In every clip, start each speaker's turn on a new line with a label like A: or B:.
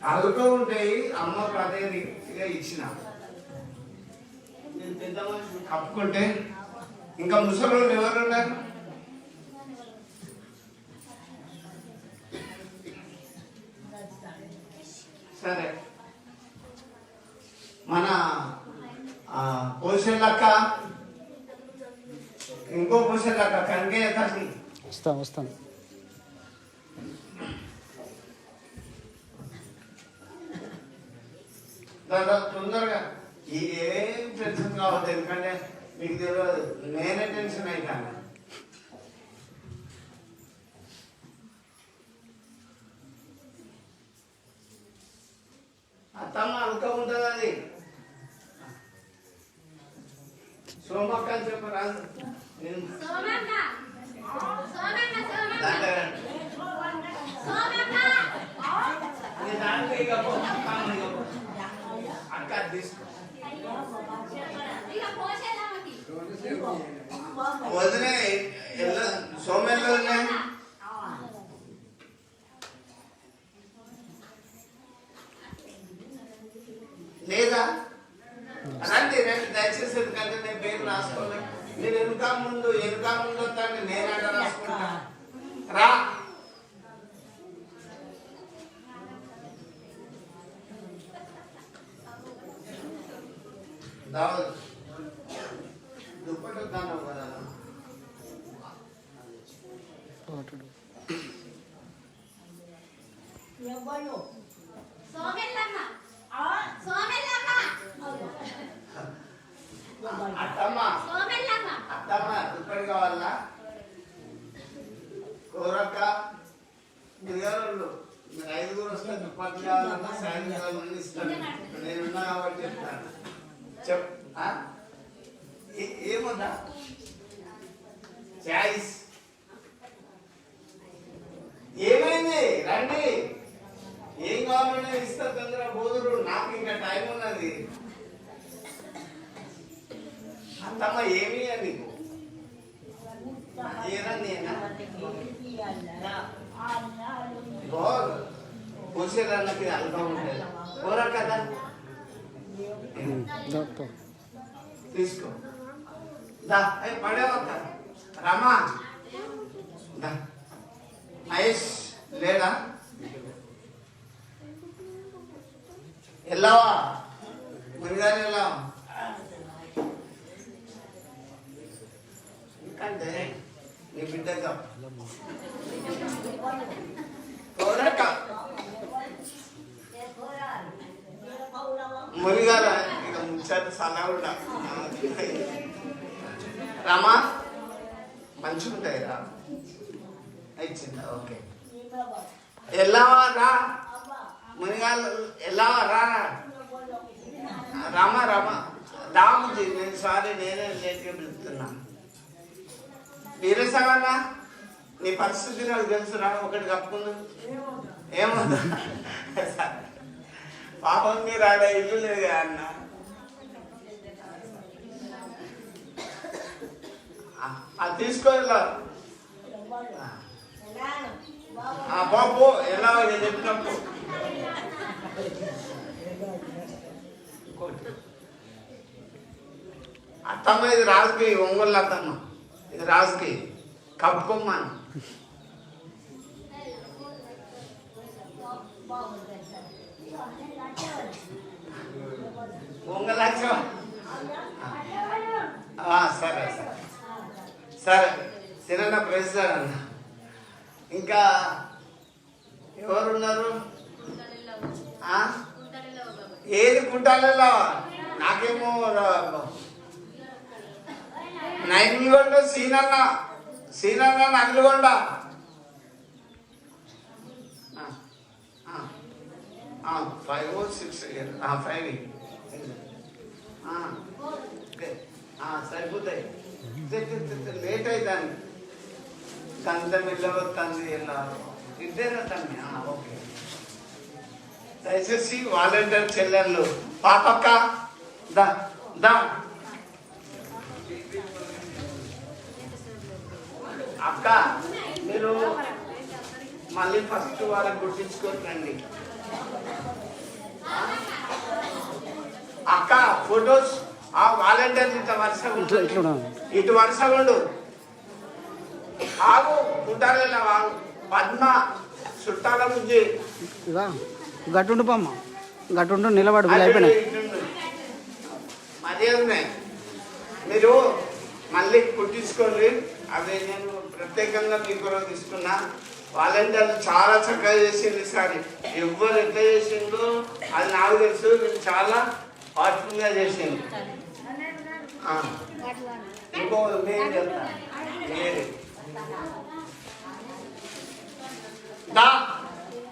A: అల్లుతూ ఉంటాయి. అమ్మకు అదే రీతిగా ఇచ్చిన నేను పెద్ద మనుషులు కప్పుకుంటే ఇంకా ముసలు ఎవరు ఉన్నారు? సరే, మన పోషలక్క ఇంకో పోషలక్క కనికే తల్లి
B: వస్తాను.
A: తొందరగా ఏం టెన్షన్ కావద్దు, ఎందుకంటే మీకు తెలియదు, నేనే టెన్షన్ అవుతాను. అత్తమ్మ అల్క ఉంటుంది అది. సోమక్క అని చెప్పరాదు, అక్క తీసుకో వదిలే సోమెల్లో లేదా రండి రండి దయచేసి, ఎందుకంటే నేను పేరు రాసుకోలేదు. మీరు వెనుక ముందు వస్తాండి, నేను అక్కడ రాసుకుంటా. రా దుప్పటి వద్దాను కదా. అత్తమ్మ దుప్పటి కావాలా? కోరక్క మీరు ఐదుగురు వస్తే దుప్పటి కావాలన్నా సాయంత్రం ఇస్తాను. నేనున్నా కాబట్టి చెప్తాను. ఏముందా చాయిస్? ఏమైంది? రండి, ఏం కావాలన్నా ఇస్తా. తొందర బోదురు, నాకు ఇంకా టైం ఉన్నది. అత్తమ్మ ఏమి నీకు పోసేదానికి అల్పం ఉంటుంది. కూర కదా తీసుకో. పడేవక్క రమా, మహేష్ లేడా? వెళ్ళావా? మునిగారు వెళ్ళావా? ఎందుకంటే నీ బిడ్డగా మునిగారా ఇక ముచ్చారు సలహా రామా మంచిగా ఉంటాయి రా. ఇచ్చిందా? ఓకే, వెళ్ళావా? రా మునిగారు వెళ్ళావా? రా రామా దాముజీ, నేను సారీ, నేనే లేట్గా పిలుస్తున్నా. వీరేసావన్నా, నీ పరిస్థితి నాకు తెలుసురా. ఒకటి కప్పుకుంది ఏమన్నా పాపం, మీరు ఆడ ఇల్లు లేదు అన్న. అది తీసుకోవాలా బాబు? ఎలా చెప్పినప్పుడు అత్తమ్మ, ఇది రాజుకి ఒంగోలు అత్తమ్మ, ఇది రాజుకి కప్పుకోమ్మను. ఒంగోలు సరే సరే సరే, సిరన్న ప్రెసిడెంట్ అన్న. ఇంకా ఎవరున్నారు? ఏది కుంటాలలో? నాకేమో నైన్గొండ సీనన్న నగలుగొండ. 5 or 6 5 సరిపోతాయి. లేట్ అవుతాను, కంత వెళ్ళవద్దు ఎలా ఇద్దరు తమ్మి. ఓకే, దయచేసి వాలంటీర్ చెల్లెళ్ళు పాపక్క దా దా అక్క మీరు మళ్ళీ ఫస్ట్ వాళ్ళకి గుర్తించుకోరండి. అక్క ఫొటోస్ ఆ వాలంటీర్ ఇటు వరుసగా ఉండు. ఆగు ఉంటారేలా ఆగు. పద్మ చుట్టాల బుజ్జి
B: గట్టుండు పమ్మ గట్టుండు నిలబడు అయిపోయినాయి.
A: అదే ఉన్నాయి. మీరు మళ్ళీ కుట్టించుకోండి. అవి నేను ప్రత్యేకంగా మీ కొరకు తీసుకున్నా. వాలంటీర్లు చాలా చక్కగా చేసింది సార్. ఎవరు ఎట్లా చేసిండు అది నాకు తెలుసు. మీరు చాలా హార్ట్ఫుల్గా చేసిండు. ఇంకో నేను చెప్తాను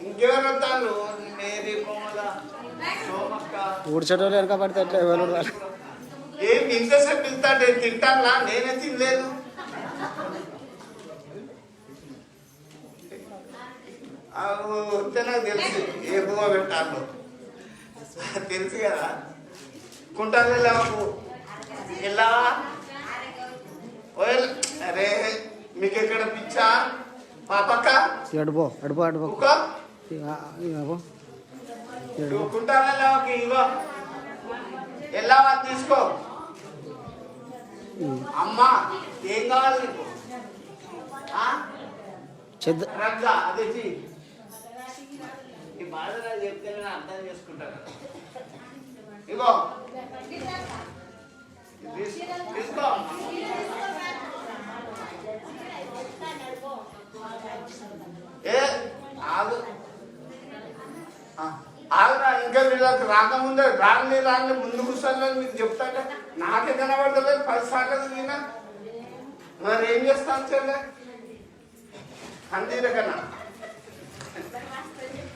A: ఇంకెవరు వస్తాను మేరీ కోమల సోమక్క
B: ఊడ్చేటోళ్ళు వెనక పడితే ఎట్లా ఎవరు
A: ఏం ఇంతసేపు పిలుస్తాడు తింటానా? నేనే తినలేదు. వస్తే నాకు తెలుసు ఏ బువ్వ పెట్టాలో తెలుసు కదా. కుంటాను ఎలా అరే మీకు ఎక్కడ పిచ్చా పాపక్క
B: అడుపో అడుపో అడుపో
A: కుంటాను ఇగో ఎలా తీసుకో. అమ్మా ఏం కావాలి నీకు? రగ్గా అదే ఈ బాధ చెప్తే నేను అర్థం చేసుకుంటాను. ఇగో తీసుకో. ఏ ఆగు ఆగురా. ఇంకా వీళ్ళకి రాకముందే రాని ముందు కూర్చొని మీకు చెప్తాక నాకే కనబడతలేదు 10 సార్లు వినా. మరి ఏం చేస్తాను చెల్లె అంతేదే కన్నా.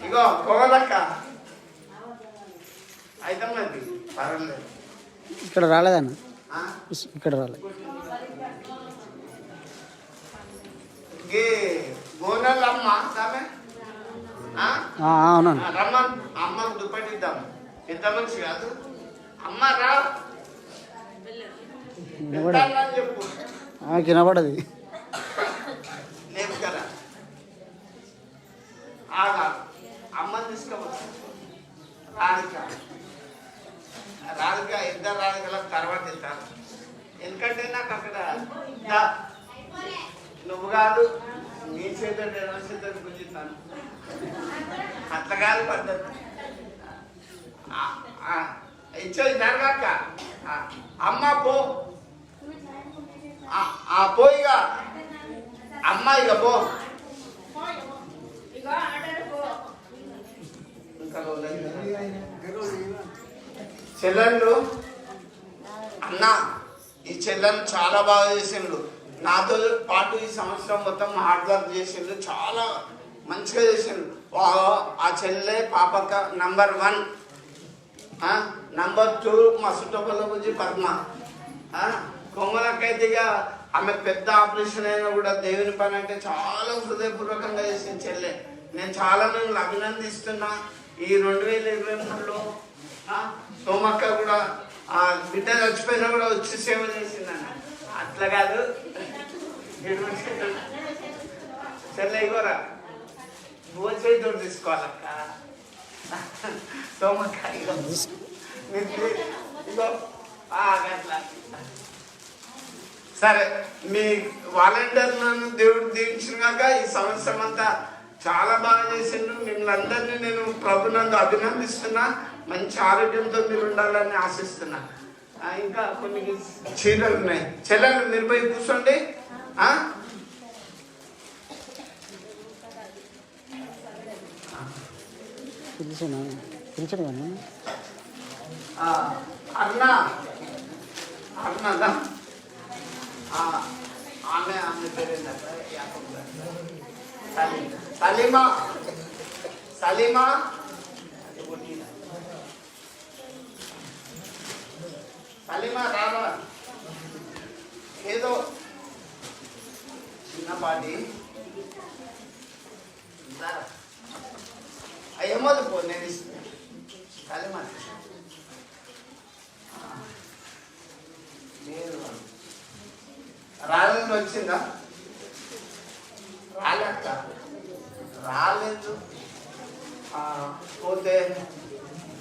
A: ఇగో పొగలక్క అయితే మరి పర్వాలేదు.
B: ఇక్కడ రాలేదన్న ఇక్కడ రాలేదు.
A: బోనల్లమ్మ సామె
B: అవునండి.
A: రమ్మన్ అమ్మకు దుప్పటిద్దాం. పెద్ద మనిషి కాదు. అమ్మ రా చెప్పు.
B: వినపడది
A: లేదు కదా. ఆగా అమ్మని తీసుకోవచ్చు. రాధిక ఇద్దరు రాధికల తర్వాత వెళ్తాను. ఎందుకంటే నాకు అక్కడ నువ్వు కాదు నీ చేతులు ఎవరి చేతులు గుంజుతాను. అట్లా కాదు పద్ధతి. ఇచ్చేది జరగాక అమ్మ పో పోయిగా అమ్మ ఇక పో. చెల్లెళ్ళు అన్న ఈ చెల్లెలు చాలా బాగా చేసిండు. నాతో పాటు ఈ సంవత్సరం మొత్తం హార్డ్ వర్క్ చేసిండు. చాలా మంచిగా చేసిండు. ఆ చెల్లె పాపక నంబర్ 1. నంబర్ 2 మా చుట్టపల్ల గురించి పద్మ. కొమ్మలకైతే ఇక ఆమె పెద్ద ఆపరేషన్ అయినా కూడా దేవుని పని అంటే చాలా హృదయపూర్వకంగా చేసిన చెల్లె. నేను చాలా మిమ్మల్ని అభినందిస్తున్నా. ఈ 2023లో సోమక్క కూడా ఆ బిడ్డ చచ్చిపోయినా కూడా వచ్చి సేవ చేసిందన్న. అట్లా కాదు చెల్లె ఇగోరా నువ్వు చేతితో తీసుకోవాలక్క. సోమక్క ఇగో అట్లా సరే. మీ వాలంటీర్లను దేవుడు దీవించినాక ఈ సంవత్సరం అంతా చాలా బాగా చేసిండు. మిమ్మల్ని అందరినీ నేను ప్రభునందు అభినందిస్తున్నా. మంచి ఆరోగ్యంతో మీరు ఉండాలని ఆశిస్తున్నా. ఇంకా కొన్ని చీరలు ఉన్నాయి. చెల్లెలు మీరు పోయి కూర్చోండి. అర్ణ ఆమె పేరేంటంటే సలీమా సలీమా సలీమా రావా. ఏదో చిన్నపాటి ఏమోది పో నేను సలీమా రాజు వచ్చిందా? కాలేజ్ పోతే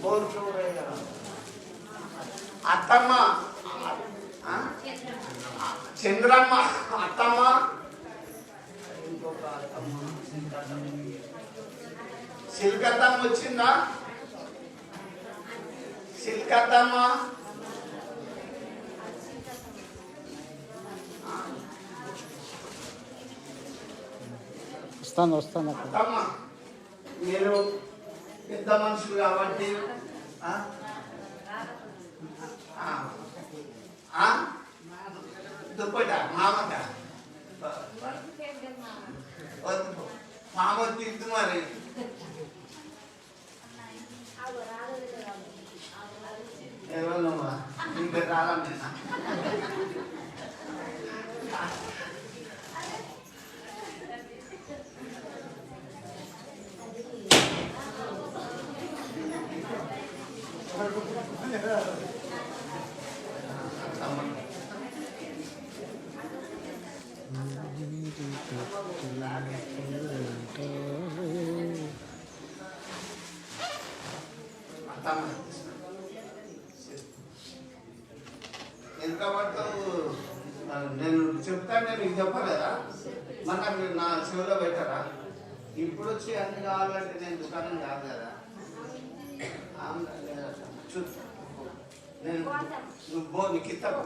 A: 4 ఫ్లోర్ అత్తమ్మ చంద్రమ్మ అత్తమ్మ ఇంకొక అత్తమ్మ సిల్కత్తమ్మ వచ్చిందా సిల్కత్తమ్మ
B: వస్తాను అక్కడ
A: అత్తమ్మ మీరు పెద్ద మనుషులు కాబట్టి దుప్పట మామట మామ తిద్దు మరి ఎవరమ్మా ఇంకా రాలమ్మా ఎంత పడతావు నేను చెప్తాను నేను ఇది చెప్పలేదా మరి నాకు నా చెవిలో పెట్టారా ఇప్పుడు వచ్చి అన్ని కావాలంటే నేను దుకాణం కాదు కదా చూస్తా నేను నువ్వు నీకు ఇస్తావా